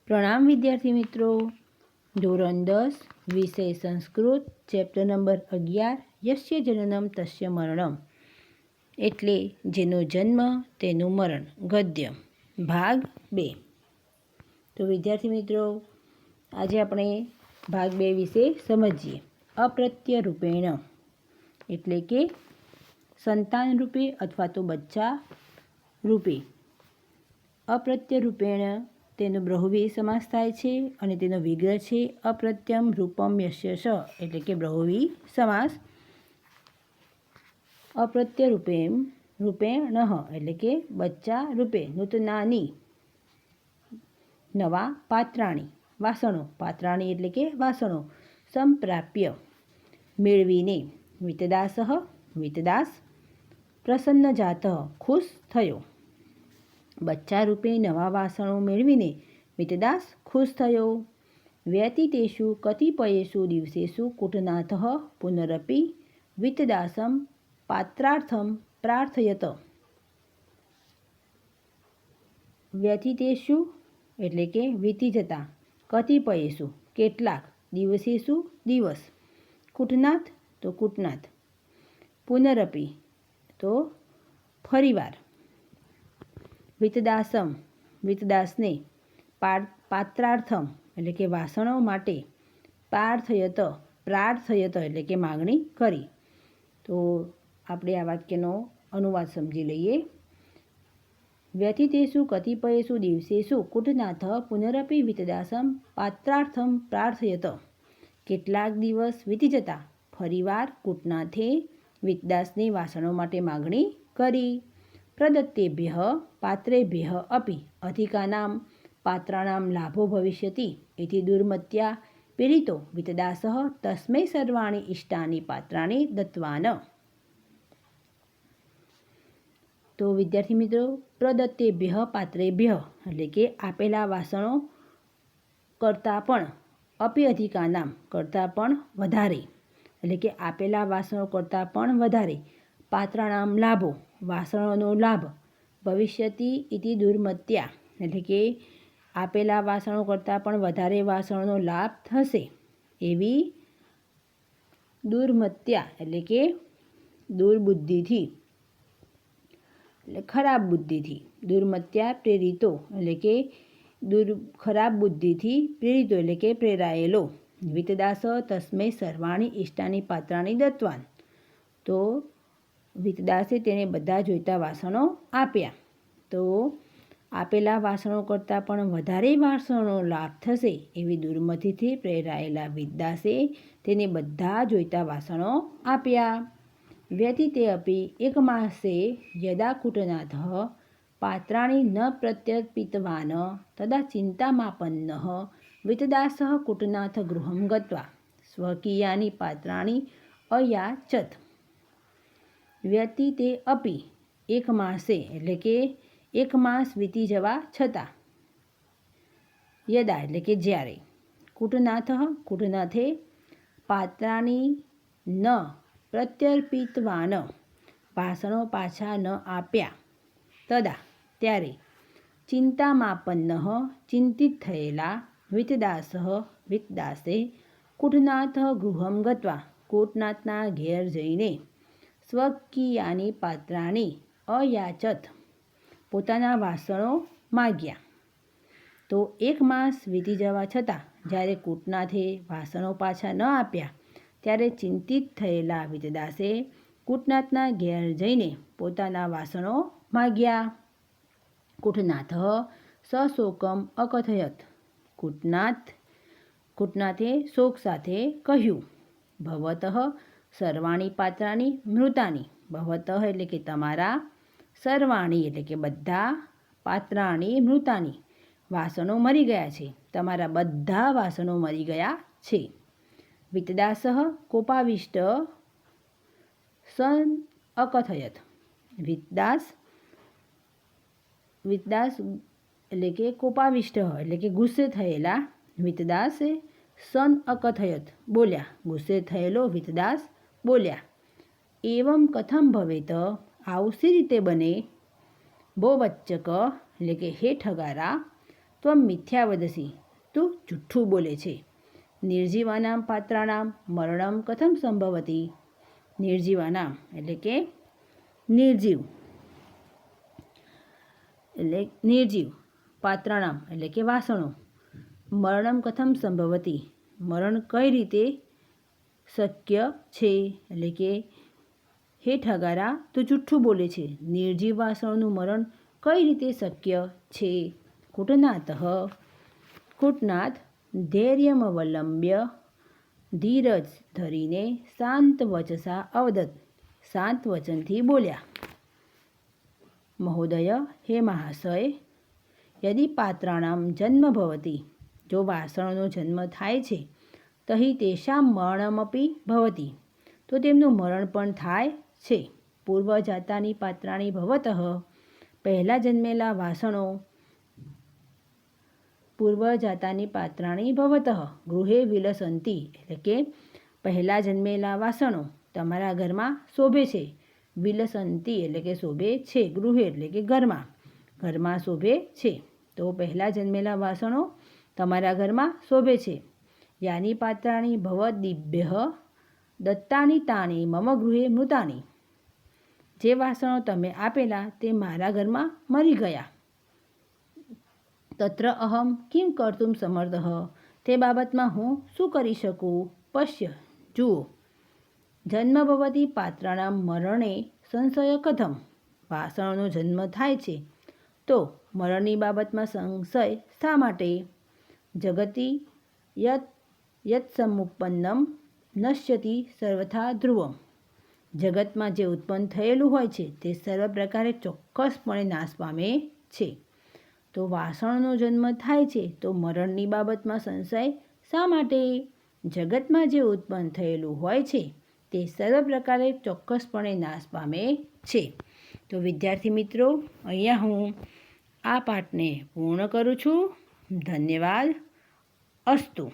પ્રણામ વિદ્યાર્થી મિત્રો, ધોરણ 10 વિષય સંસ્કૃત, ચેપ્ટર નંબર 11 યસ્ય જનનમ તસ્ય મરણમ, એટલે જેનો જન્મ તેનું મરણ, ગદ્ય, ભાગ 2. તો વિદ્યાર્થી મિત્રો, આજે આપણે ભાગ 2 વિશે સમજીએ. અપ્રત્ય રૂપેણ એટલે કે સંતાન રૂપે અથવા તો બચ્ચા રૂપે. અપ્રત્ય રૂપેણ તેનો બહુવ્રીહી સમાસ થાય છે અને તેનો વિગ્રહ છે અપ્રત્યમ રૂપમ યસ્ય સ, એટલે કે બહુવ્રીહી સમાસ. અપ્રત્ય રૂપેણ એટલે કે બચ્ચા રૂપે, નૂતનાની નવા પાત્રાણી વાસણો, પાત્રાણી એટલે કે વાસણો, સંપ્રાપ્ય મેળવીને, વિતદાસઃ વિતદાસ, પ્રસન્ન જાતઃ ખુશ થયો. બચ્ચા રૂપે નવા વાસણો મેળવીને વિતદાસ ખુશ થયો. વ્યતીતેષુ કતિપયેષુ દિવસેષુ કુટનાથઃ પુનરપી વિતદાસમ પાત્રાર્થમ પ્રાર્થયત. વ્યતીતેષુ એટલે કે વીતી જતા, કતિપયેષુ કેટલાક, દિવસેષુ દિવસ, કુટનાથ તો કુટનાથ, પુનરપી તો ફરીવાર, વિતદાસમ વિતદાસને, પાત્રાર્થમ એટલે કે વાસણો માટે, પ્રાર્થયત એટલે કે માગણી કરી. તો આપણે આ વાક્યનો અનુવાદ સમજી લઈએ. વ્યતીતેષુ કતિપયેષુ દિવસેષુ કુટનાથ પુનરપી વિતદાસમ પાત્રાર્થમ પ્રાર્થયત. કેટલાક દિવસ વીતી જતા ફરીવાર કુટનાથે વિતદાસને વાસણો માટે માગણી કરી. પ્રદત્તેભ્યઃ પાત્રેભ્યઃ અપી અધિકાનામ પાત્રાણામ લાભો ભવિષ્યતિ ઇતિ દુર્મત્યા પીડિતો વિતદાસઃ તસ્મૈ સર્વાણિ ઇષ્ટાનિ પાત્રાણિ દત્તવાન. તો વિદ્યાર્થી મિત્રો, પ્રદત્તેભ્યઃ પાત્રેભ્યઃ એટલે કે આપેલા વાસણો કરતાં પણ, અપી અધિકાનામ કરતાં પણ વધારે, એટલે કે આપેલા વાસણો કરતાં પણ વધારે, પાત્રાણામ લાભો વાસણોનો લાભ, ભવિષ્યતિ ઇતિ દુર્મત્યા એટલે કે આપેલા વાસણો કરતાં પણ વધારે વાસણોનો લાભ થશે એવી દુર્મત્યા એટલે કે દુર્બુદ્ધિથી, એટલે ખરાબ બુદ્ધિથી, દુર્મત્યા પ્રેરિતો એટલે કે ખરાબ બુદ્ધિથી પ્રેરિતો એટલે કે પ્રેરાયેલો. વિતદાસ તસ્મૈ સર્વાણી ઇષ્ટાની પાત્રાણી દત્તવાન. તો વિતદાસે તેને બધા જોઈતા વાસણો આપ્યા. તો આપેલા વાસણો કરતાં પણ વધારે વાસણોનો લાભ થશે એવી દુર્મતિથી પ્રેરાયેલા વિતદાસે તેને બધા જોઈતા વાસણો આપ્યા. વ્યતીતે અપી એકમાસે યદા કુટનાથઃ પાત્રાણિ ન પ્રત્યર્પિતવાન તદા ચિંતામાપન્નઃ વિતદાસઃ કુટનાથ ગૃહં ગત્વા સ્વકીયાની પાત્રાણિ અયાચત. વ્યતીતે અપી એક માસે એટલે કે એક માસ વીતી જવા છતાં, યદા એટલે કે જ્યારે, કુટનાથે પાત્રાણી ન પ્રત્યર્પિતવાન વાસણો પાછા ન આપ્યા, તદા ત્યારે, ચિંતામાપન્નઃ ચિંતિત થયેલા, વિતદાસે કુટનાથ ગૃહં ગત્વા કુટનાથના ઘેર જઈને, સ્વકીયાની પાત્રાણી અયાચત પોતાના વાસણો માગ્યા. તો એક માસ વીતી જવા છતાં જ્યારે કુટનાથે વાસણો પાછા ન આપ્યા ત્યારે ચિંતિત થયેલા વિતદાસે કુટનાથના ઘેર જઈને પોતાના વાસણો માગ્યા. કુટનાથ સશોકમ અકથયત. કુટનાથે શોક સાથે કહ્યું, ભવતઃ સર્વાણી પાત્રાણી મૃતાની. ભવતઃ એટલે કે તમારા, સર્વાણી એટલે કે બધા, પાત્રાણી મૃતાની વાસણો મરી ગયા છે, તમારા બધા વાસણો મરી ગયા છે. વિતદાસઃ કોપાવિષ્ટ સન અકથયત. વિતદાસ એટલે કે કોપાવિષ્ટ એટલે કે ગુસ્સે થયેલા વિતદાસે સન અકથયત બોલ્યા, ગુસ્સે થયેલો વિતદાસ બોલ્યા. એવમ કથમ ભવેત આવું સી રીતે બને, બો વચ્ચક એટલે કે હે ઠગારા, ત્વમ મિથ્યા વદસી, તું જુઠ્ઠું બોલે છે. નિર્જીવાનામ પાત્રાણામ મરણમ કથમ સંભવતી. નિર્જીવાનામ એટલે કે નિર્જીવ પાત્રાણામ એટલે કે વાસણો, મરણમ કથમ સંભવતી મરણ કઈ રીતે શક્ય છે. એટલે કે હે ઠગારા, તું જુઠ્ઠું બોલે છે. નિર્જીવ વાસણોનું મરણ કઈ રીતે શક્ય છે. કૂટનાથ ધૈર્યમવલંબ્ય ધીરજ ધરીને શાંત વચસા અવદત, શાંત વચનથી બોલ્યા. મહોદય, હે મહાશય, યદિ પાત્રાણામ જન્મ ભવતી, જો વાસણોનો જન્મ થાય છે, તહિ તેષાં મરણમપી ભવતી, તો તેમનું મરણ પણ થાય છે. પૂર્વજાતાની પાત્રાણી ભવતઃ, પહેલાં જન્મેલા વાસણો પૂર્વજાતાની પાત્રાણી ભવતઃ ગૃહે વિલસંતી, એટલે કે પહેલાં જન્મેલા વાસણો તમારા ઘરમાં શોભે છે. વિલસંતી એટલે કે શોભે છે. ગૃહે એટલે કે ઘરમાં શોભે છે. તો પહેલાં જન્મેલા વાસણો તમારા ઘરમાં શોભે છે. યાની પાત્રાણી ભવદીભ્ય દત્તાની તાની મમ ગૃહે મૃતાની, જે વાસણો તમે આપેલા તે મારા ઘરમાં મરી ગયા. તત્ર અહમ કિમ કર્તુમ સમર્થઃ, તે બાબતમાં હું શું કરી શકું. પશ્ય, જુઓ. જન્મ ભવતી પાત્રાણામ મરણે સંશય કથમ, વાસણોનો જન્મ થાય છે તો મરણની બાબતમાં સંશય શા માટે. જગતિ યત સમુત્પન્નમ નશ્યતિ સર્વથા ધ્રુવમ, જગતમાં જે ઉત્પન્ન થયેલું હોય છે તે સર્વ પ્રકારે ચોક્કસપણે નાશ પામે છે. તો વાસણોનો જન્મ થાય છે તો મરણની બાબતમાં સંશય શા માટે. જગતમાં જે ઉત્પન્ન થયેલું હોય છે તે સર્વ પ્રકારે ચોક્કસપણે નાશ પામે છે. તો વિદ્યાર્થી મિત્રો, અહીંયા હું આ પાઠને પૂર્ણ કરું છું. ધન્યવાદ. અસ્તુ.